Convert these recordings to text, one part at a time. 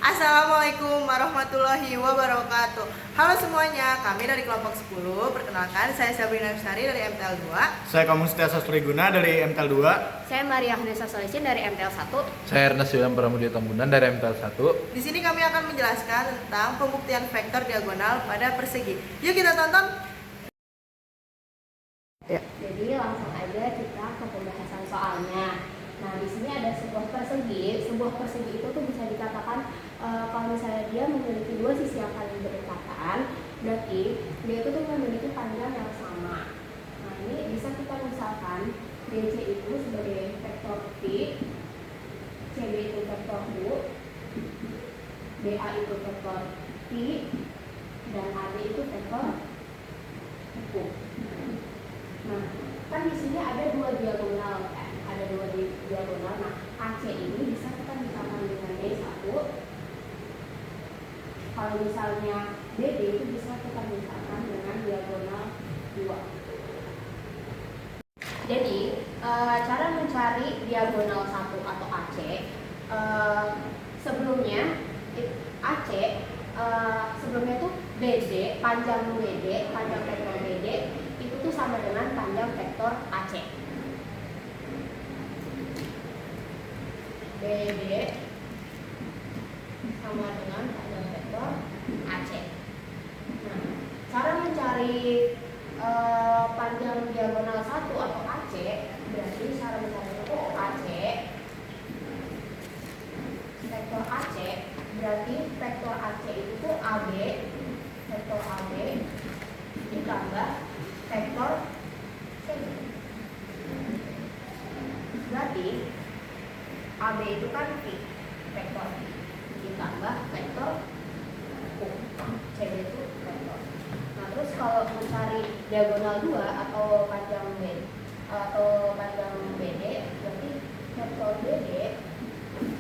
Assalamualaikum warahmatullahi wabarakatuh. Halo semuanya, kami dari kelompok 10. Perkenalkan, saya Sabrina Bestari dari MTL 2. Saya Kamustia Sastriguna dari MTL 2. Saya Maria Hnesa Solisin dari MTL 1. Saya Ernest William Pramudia Tambunan dari MTL 1. Di sini kami akan menjelaskan tentang pembuktian vektor diagonal pada persegi. Yuk kita tonton. Jadi langsung aja kita ke pembahasan soalnya. Nah, di sini ada sebuah persegi. Sebuah persegi itu tuh bisa dikatakan kalau misalnya dia memiliki dua sisi yang saling berdekatan, berarti dia itu tuh memiliki panjang yang sama. Nah, ini bisa kita misalkan BC itu sebagai vektor P, CB itu vektor U, BA itu vektor P, dan AB itu vektor U. Nah, kan di sini ada dua diagonal kan? Ada dua diagonal. Nah, AC ini bisa kita misalkan dengan D1. Kalau misalnya BD itu bisa kita misalkan dengan diagonal 2. Jadi, cara mencari diagonal 1 atau AC, sebelumnya AC sebelumnya tuh BD, panjang vektor BD itu tuh sama dengan panjang vektor AC. BD sama dengan panjang vektor AC. Nah, cara mencari panjang diagonal 1 atau AC, berarti cara mencari itu AC, vektor AC, berarti vektor AC itu tuh AB, vektor AB ditambah vektor CB. Berarti AB itu kan P, vektor P, ditambah vektor U, CB itu vektor. Nah, terus kalau mencari diagonal 2 atau panjang BD, berarti vektor BD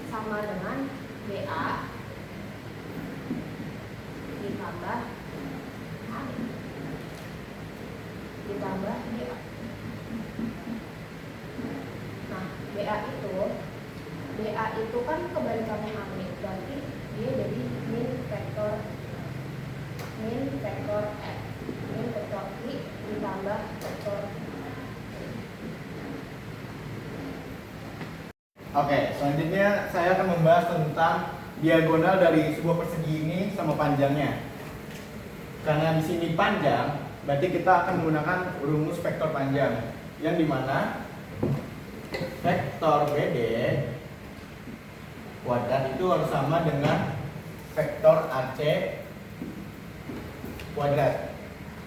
sama dengan BA ditambah AB ditambah BA. Nah, BA itu kan kebalikannya AB, berarti dia jadi min vektor F, min vektor I ditambah vektor. Oke, selanjutnya saya akan membahas tentang diagonal dari sebuah persegi ini sama panjangnya. Karena di sini panjang, berarti kita akan menggunakan rumus vektor panjang, yang dimana vektor BD kuadrat itu harus sama dengan vektor AC kuadrat.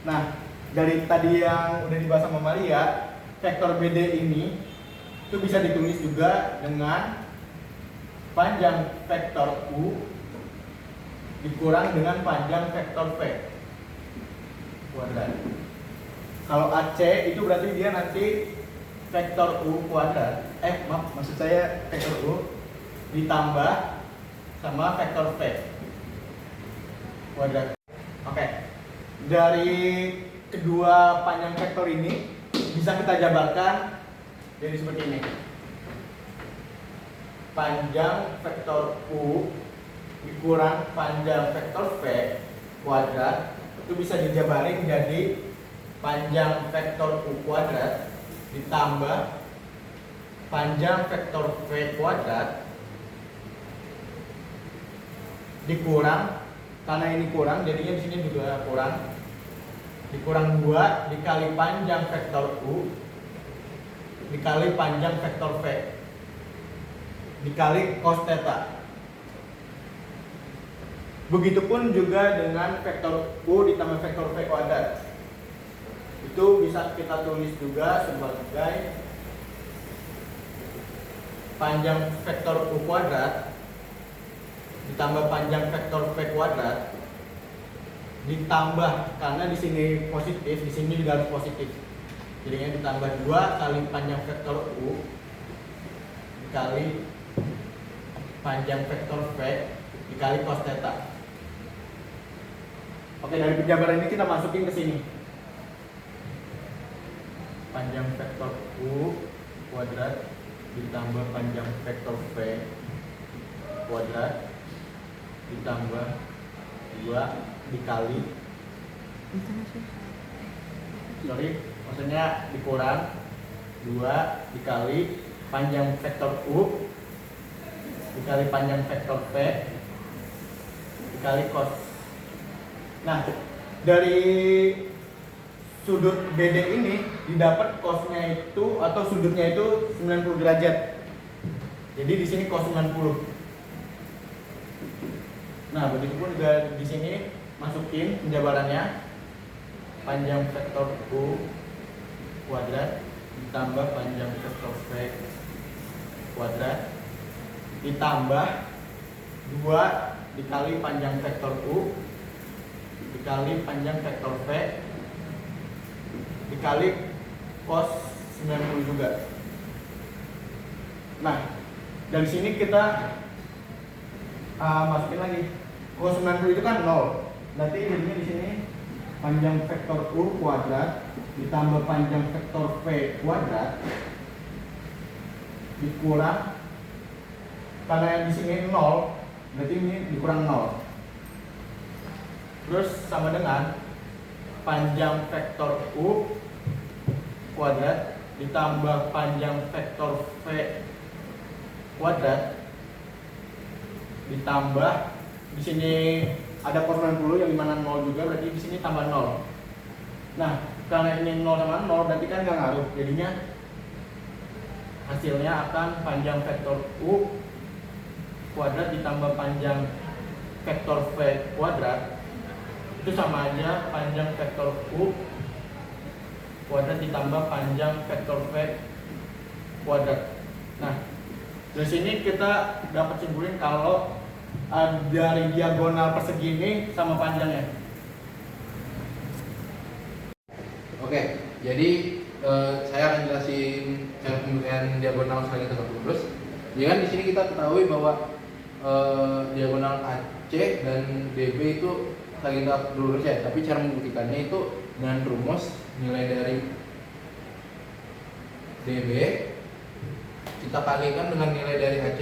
Nah, dari tadi yang udah dibahas sama Maria, vektor BD ini itu bisa ditulis juga dengan panjang vektor U dikurang dengan panjang vektor V kuadrat. Kalau AC itu berarti dia nanti vektor U kuadrat, maksud saya vektor U ditambah sama vektor V kuadrat. Oke, dari kedua panjang vektor ini bisa kita jabarkan jadi seperti ini. Panjang vektor U dikurang panjang vektor V kuadrat itu bisa dijabarin jadi panjang vektor U kuadrat ditambah panjang vektor V kuadrat dikurang, karena ini kurang jadinya di sini juga kurang, dikurang 2 dikali panjang vektor U dikali panjang vektor V dikali cos theta. Begitupun juga dengan vektor U ditambah vektor V kuadrat. Itu bisa kita tulis juga sebagai panjang vektor U kuadrat ditambah panjang vektor V kuadrat ditambah, karena di sini positif, di sini juga harus positif. Jadinya ditambah 2 kali panjang vektor U dikali panjang vektor V dikali cos theta. Oke, dari penjabaran ini kita masukin ke sini. Panjang vektor U kuadrat ditambah panjang vektor V kuadrat ditambah 2 dikali, sorry, maksudnya dikurang 2 dikali panjang vektor U dikali panjang vektor V dikali cos. Nah, dari sudut BD ini didapat cosnya itu atau sudutnya itu 90 derajat. Jadi di sini cos 90. Nah, begitupun juga di sini masukin penjabarannya, panjang vektor U kuadrat ditambah panjang vektor V kuadrat ditambah 2 dikali panjang vektor U dikali panjang vektor V dikali cos 90 juga. Nah, dari sini kita masukin lagi cos 90 itu kan 0. Berarti jadinya di sini panjang vektor U kuadrat ditambah panjang vektor V kuadrat dikurang, karena yang di sini 0, berarti ini dikurang 0. Terus sama dengan panjang vektor U kuadrat ditambah panjang vektor V kuadrat ditambah di sini ada cos 90 yang dimana 0 juga, berarti di sini tambah 0. Nah, karena ini 0 sama 0 berarti kan nggak ngaruh, jadinya hasilnya akan panjang vektor U kuadrat ditambah panjang vektor V kuadrat itu sama aja panjang vektor U kuadrat ditambah panjang vektor V kuadrat. Nah, dari sini kita dapat simpulin kalau dari diagonal persegi ini sama panjangnya. Oke, jadi saya akan jelasin cara pemberian diagonal saling tegak lurus. Jadi kan di sini kita ketahui bahwa diagonal AC dan DB itu saling tegak lurus ya. Tapi cara membuktikannya itu dengan rumus nilai dari DB kita kalikan dengan nilai dari AC.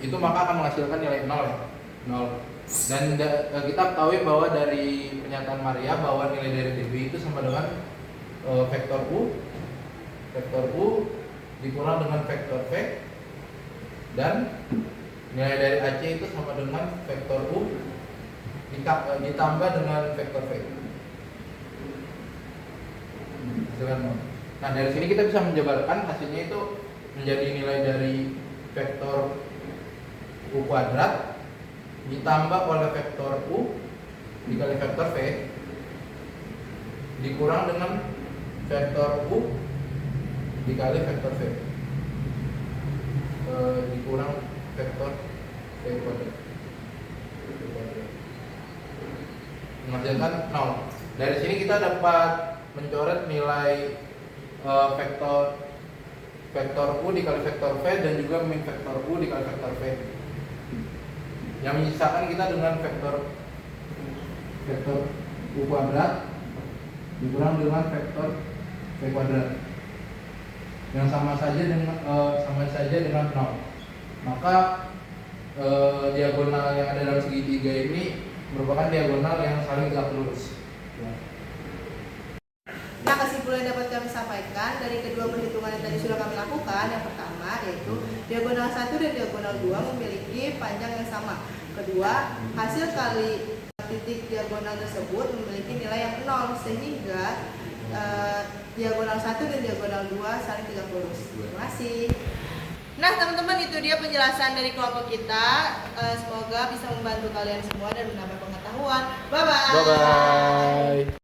Itu maka akan menghasilkan nilai 0 ya. 0. Dan kita ketahui bahwa dari pernyataan Maria bahwa nilai dari DB itu sama dengan vektor U dikurang dengan vektor V, dan nilai dari AC itu sama dengan vektor U ditambah dengan vektor V. Nah, dari sini kita bisa menjabarkan hasilnya itu menjadi nilai dari vektor U kuadrat ditambah oleh vektor U dikali vektor V dikurang dengan vektor U dikali vektor V dikurang vektor V kuadrat menghasilkan 0. Dari sini kita dapat mencoret nilai vektor U dikali vektor V dan juga min vektor U dikali vektor V. Yang menyisakan kita dengan vektor U kuadrat dikurang dengan vektor V kuadrat yang sama saja dengan 0. Maka diagonal yang ada dalam segitiga ini merupakan diagonal yang saling tegak lurus. Nah, kesimpulan yang dapat kami sampaikan dari kedua perhitungan yang tadi sudah kami lakukan, yang pertama yaitu diagonal 1 dan diagonal 2 memiliki panjang yang sama. Kedua, hasil kali titik diagonal tersebut memiliki nilai yang 0 sehingga diagonal 1 dan diagonal 2 saling tegak lurus. Terima kasih. Nah, teman-teman, itu dia penjelasan dari kelompok kita. Semoga bisa membantu kalian semua dan menambah pengetahuan. Bye-bye. Bye bye.